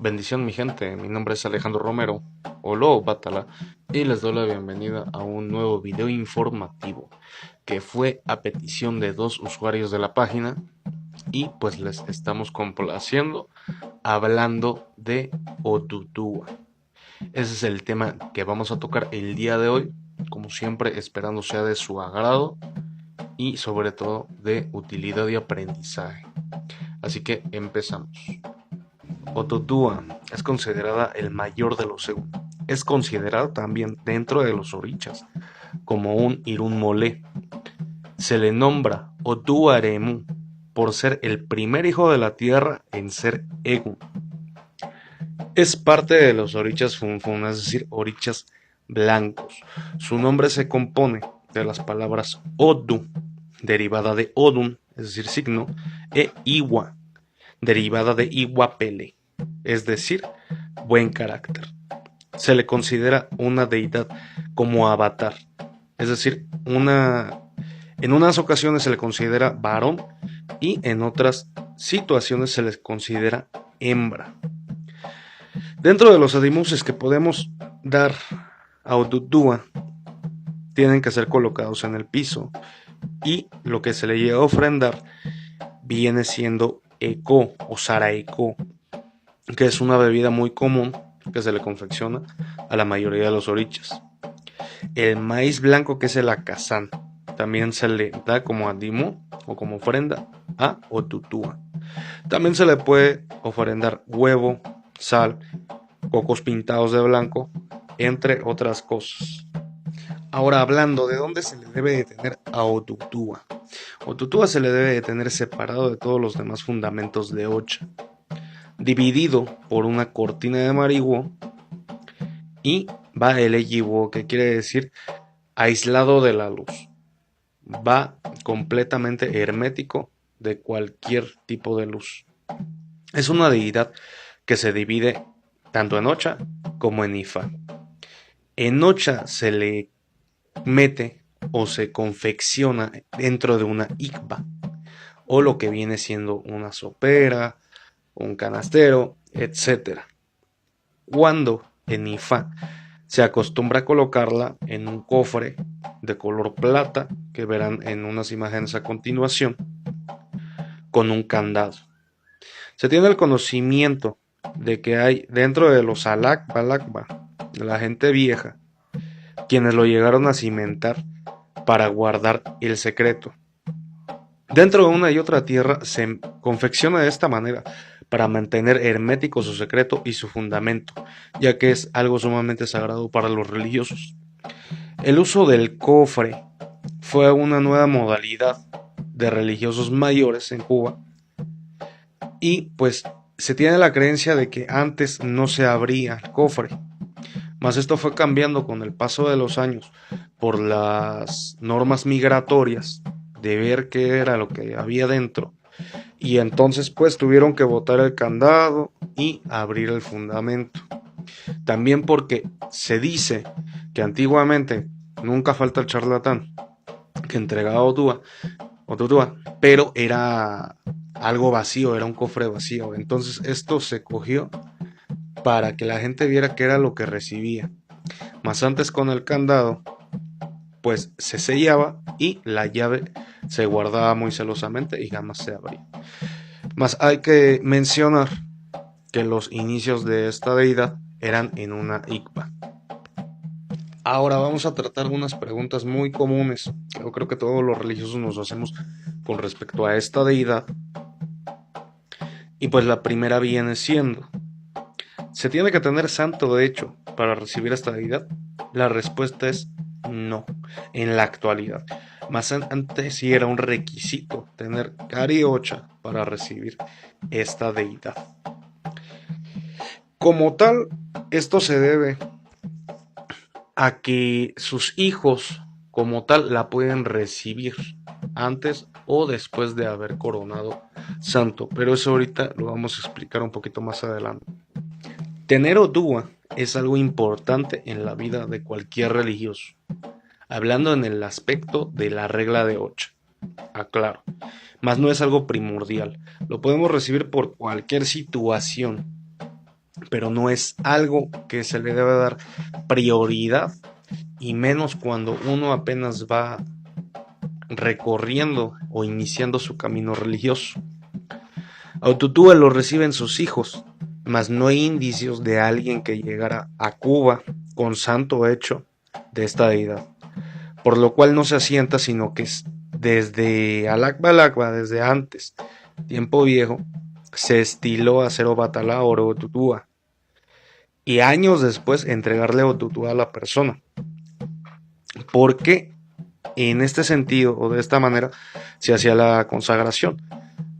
Bendición mi gente, mi nombre es Alejandro Romero, o Lobo Batala, y les doy la bienvenida a un nuevo video informativo que fue a petición de dos usuarios de la página y pues les estamos complaciendo hablando de Odudua. Ese es el tema que vamos a tocar el día de hoy, como siempre esperando sea de su agrado y sobre todo de utilidad y aprendizaje. Así que empezamos. Ototúa es considerada el mayor de los Ewe. Es considerado también dentro de los orichas como un Irunmolé. Se le nombra Otuaremu por ser el primer hijo de la tierra en ser Egu. Es parte de los orichas funfun, es decir, orichas blancos. Su nombre se compone de las palabras Odu, derivada de Odun, es decir, signo, e Iwa, derivada de Iwapele, es decir, buen carácter. Se le considera una deidad como avatar, es decir, en unas ocasiones se le considera varón y en otras situaciones se les considera hembra. Dentro de los adimuses que podemos dar a Odudua, tienen que ser colocados en el piso y lo que se le llega a ofrendar viene siendo eko o saraeko, que es una bebida muy común que se le confecciona a la mayoría de los orichas. El maíz blanco, que es el acazán, también se le da como adimu o como ofrenda a Otutúa. También se le puede ofrendar huevo, sal, cocos pintados de blanco, entre otras cosas. Ahora, hablando de dónde se le debe de tener a Otutúa. Otutúa se le debe de tener separado de todos los demás fundamentos de Ocha, dividido por una cortina de marihuo, y va el eyiwo, que quiere decir aislado de la luz. Va completamente hermético de cualquier tipo de luz. Es una deidad que se divide tanto en Ocha como en Ifa. En Ocha se le mete o se confecciona dentro de una ikba, o lo que viene siendo una sopera, un canastero, etc. Cuando en Ifa se acostumbra a colocarla en un cofre de color plata, que verán en unas imágenes a continuación, con un candado. Se tiene el conocimiento de que hay dentro de los balakba, de la gente vieja, quienes lo llegaron a cimentar para guardar el secreto. Dentro de una y otra tierra se confecciona de esta manera para mantener hermético su secreto y su fundamento, ya que es algo sumamente sagrado para los religiosos. El uso del cofre fue una nueva modalidad de religiosos mayores en Cuba, y pues se tiene la creencia de que antes no se abría el cofre, mas esto fue cambiando con el paso de los años por las normas migratorias de ver qué era lo que había dentro, y entonces pues tuvieron que botar el candado y abrir el fundamento. También porque se dice que antiguamente nunca falta el charlatán que entregaba Otutúa, pero era algo vacío, era un cofre vacío. Entonces esto se cogió para que la gente viera qué era lo que recibía. Más antes, con el candado pues se sellaba y la llave se guardaba muy celosamente y jamás se abría. Mas hay que mencionar que los inicios de esta deidad eran en una ikba. Ahora vamos a tratar unas preguntas muy comunes que yo creo que todos los religiosos nos hacemos con respecto a esta deidad. Y pues la primera viene siendo: ¿se tiene que tener santo de hecho para recibir esta deidad? La respuesta es no, en la actualidad. Más antes sí era un requisito tener cariocha para recibir esta deidad. Como tal, esto se debe a que sus hijos como tal la pueden recibir antes o después de haber coronado santo, pero eso ahorita lo vamos a explicar un poquito más adelante. Tener Odúa es algo importante en la vida de cualquier religioso, hablando en el aspecto de la regla de Ocha, aclaro, mas no es algo primordial, lo podemos recibir por cualquier situación, pero no es algo que se le debe dar prioridad, y menos cuando uno apenas va recorriendo o iniciando su camino religioso. Aututúa lo reciben sus hijos, mas no hay indicios de alguien que llegara a Cuba con santo hecho de esta deidad, por lo cual no se asienta, sino que desde Alakbalakba, desde antes, tiempo viejo, se estiló hacer Obatalá o Otutúa, y años después entregarle Otutúa a la persona. Porque en este sentido o de esta manera se hacía la consagración.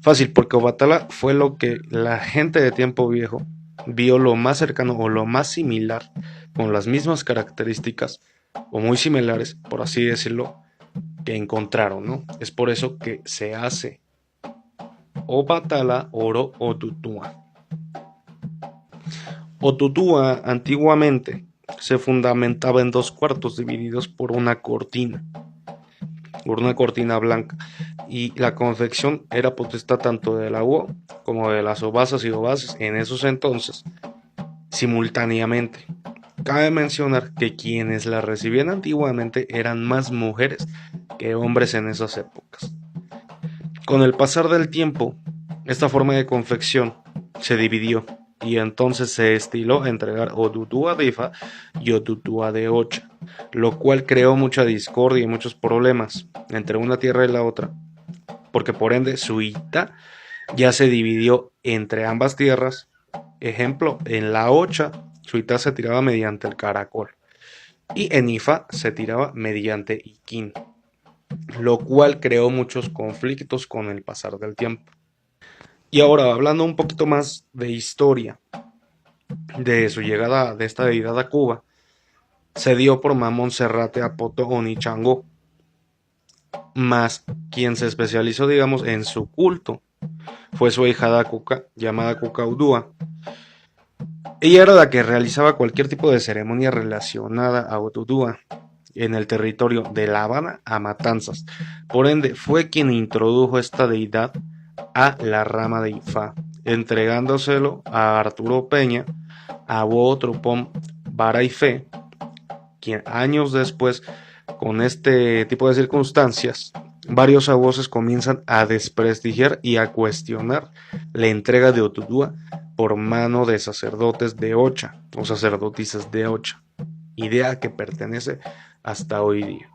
Fácil, porque Obatala fue lo que la gente de tiempo viejo vio lo más cercano o lo más similar, con las mismas características o muy similares, por así decirlo, que encontraron, ¿no? Es por eso que se hace Obatala Oro Otutúa. Otutúa antiguamente se fundamentaba en dos cuartos divididos por una cortina blanca, y la confección era potestad tanto de la UO como de las obasas y obases en esos entonces simultáneamente. Cabe mencionar que quienes la recibían antiguamente eran más mujeres que hombres en esas épocas. Con el pasar del tiempo, esta forma de confección se dividió y entonces se estiló entregar Otutúa de Ifa y Otutúa de Ocha, lo cual creó mucha discordia y muchos problemas entre una tierra y la otra, porque por ende Suita ya se dividió entre ambas tierras. Ejemplo, en la Ocha, Suita se tiraba mediante el caracol y en Ifa se tiraba mediante Iquín, lo cual creó muchos conflictos con el pasar del tiempo. Y ahora, hablando un poquito más de historia, de su llegada de esta deidad a Cuba, se dio por Mamón Serrate Apoto Onichango, más quien se especializó, digamos, en su culto fue su hijada Cuca, llamada Cucaudúa. Ella era la que realizaba cualquier tipo de ceremonia relacionada a Otutúa en el territorio de La Habana a Matanzas. Por ende, fue quien introdujo esta deidad a la rama de Ifá, entregándoselo a Arturo Peña, a Trupón Vara y Fe, quien años después, con este tipo de circunstancias, varios voces comienzan a desprestigiar y a cuestionar la entrega de Otutúa por mano de sacerdotes de Ocha o sacerdotisas de Ocha, idea que pertenece hasta hoy día.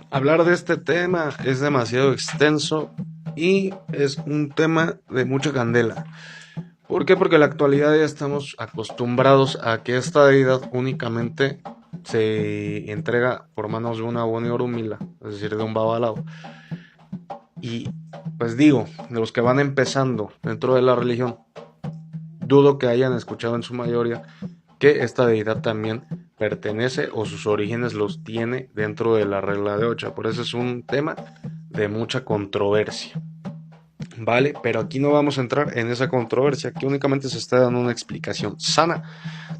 Hablar de este tema es demasiado extenso y es un tema de mucha candela. ¿Por qué? Porque en la actualidad ya estamos acostumbrados a que esta deidad únicamente se entrega por manos de una Boni Orumila, es decir, de un babalao. Y pues digo, de los que van empezando dentro de la religión, dudo que hayan escuchado en su mayoría que esta deidad también pertenece o sus orígenes los tiene dentro de la regla de Ocha. Por eso es un tema de mucha controversia. Vale, pero aquí no vamos a entrar en esa controversia, aquí únicamente se está dando una explicación sana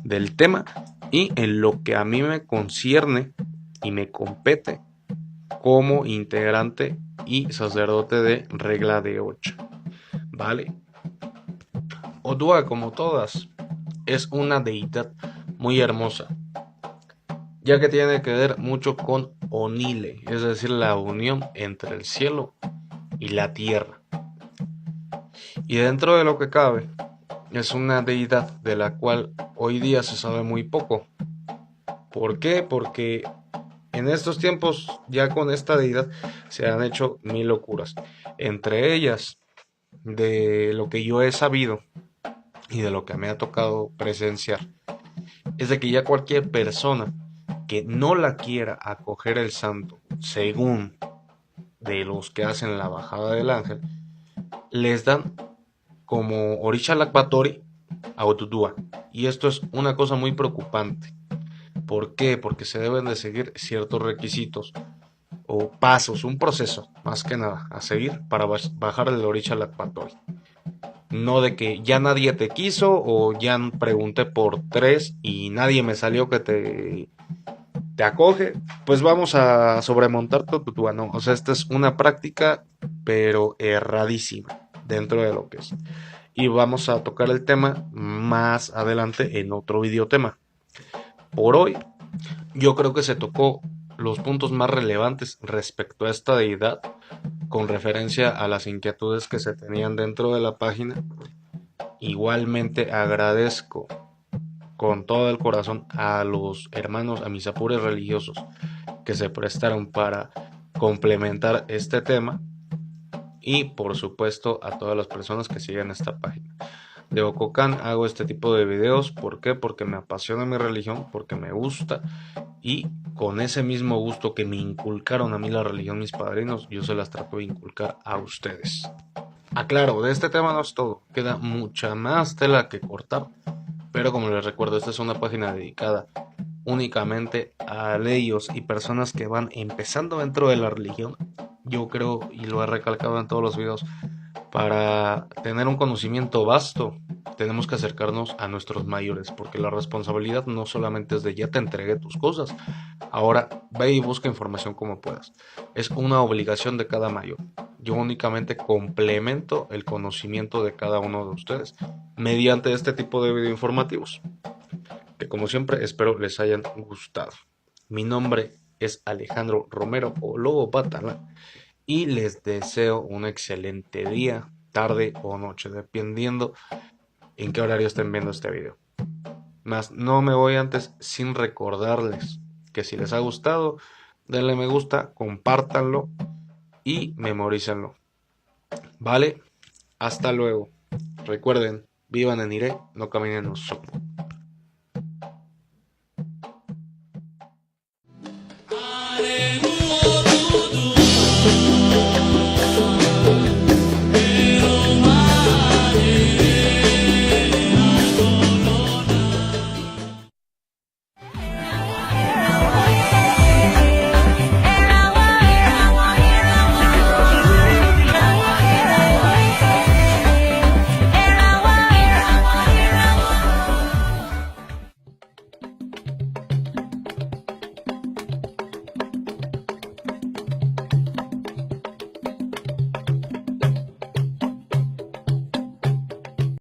del tema y en lo que a mí me concierne y me compete como integrante y sacerdote de regla de Ocha. Vale. Odua, como todas, es una deidad muy hermosa, ya que tiene que ver mucho con Onile, es decir, la unión entre el cielo y la tierra. Y dentro de lo que cabe, es una deidad de la cual hoy día se sabe muy poco. ¿Por qué? Porque en estos tiempos ya con esta deidad se han hecho mil locuras. Entre ellas, de lo que yo he sabido y de lo que me ha tocado presenciar, es de que ya cualquier persona que no la quiera acoger el santo, según de los que hacen la bajada del ángel, les dan como Orisha Lakbatori a Otutúa. Y esto es una cosa muy preocupante. ¿Por qué? Porque se deben de seguir ciertos requisitos o pasos, un proceso, más que nada, a seguir para bajar el Orisha Lakbatori. No de que ya nadie te quiso o ya pregunté por tres y nadie me salió que te acoge, pues vamos a sobremontar tu Otutúa. No, o sea, esta es una práctica pero erradísima dentro de lo que es. y vamos a tocar el tema más adelante en otro video tema. Por hoy yo creo que se tocó los puntos más relevantes respecto a esta deidad con referencia a las inquietudes que se tenían dentro de la página. Igualmente agradezco con todo el corazón a los hermanos, a mis apures religiosos que se prestaron para complementar este tema, y por supuesto a todas las personas que siguen esta página. De Ococan hago este tipo de videos, ¿por qué? Porque me apasiona mi religión, porque me gusta, y con ese mismo gusto que me inculcaron a mí la religión mis padrinos, yo se las trato de inculcar a ustedes. Aclaro, de este tema no es todo, queda mucha más tela que cortar, pero como les recuerdo, esta es una página dedicada únicamente a leyos y personas que van empezando dentro de la religión. Yo creo, y lo he recalcado en todos los videos, para tener un conocimiento vasto tenemos que acercarnos a nuestros mayores, porque la responsabilidad no solamente es de ya te entregué tus cosas, ahora ve y busca información como puedas. Es una obligación de cada mayor. Yo únicamente complemento el conocimiento de cada uno de ustedes mediante este tipo de video informativos, que como siempre espero les hayan gustado. Mi nombre es Alejandro Romero o Lobo Pátala y les deseo un excelente día, tarde o noche, dependiendo en qué horario estén viendo este video. Más no me voy antes sin recordarles que si les ha gustado, denle me gusta, compártanlo y memorícenlo. Vale, hasta luego. Recuerden, vivan en Iré, no caminen en Osopo.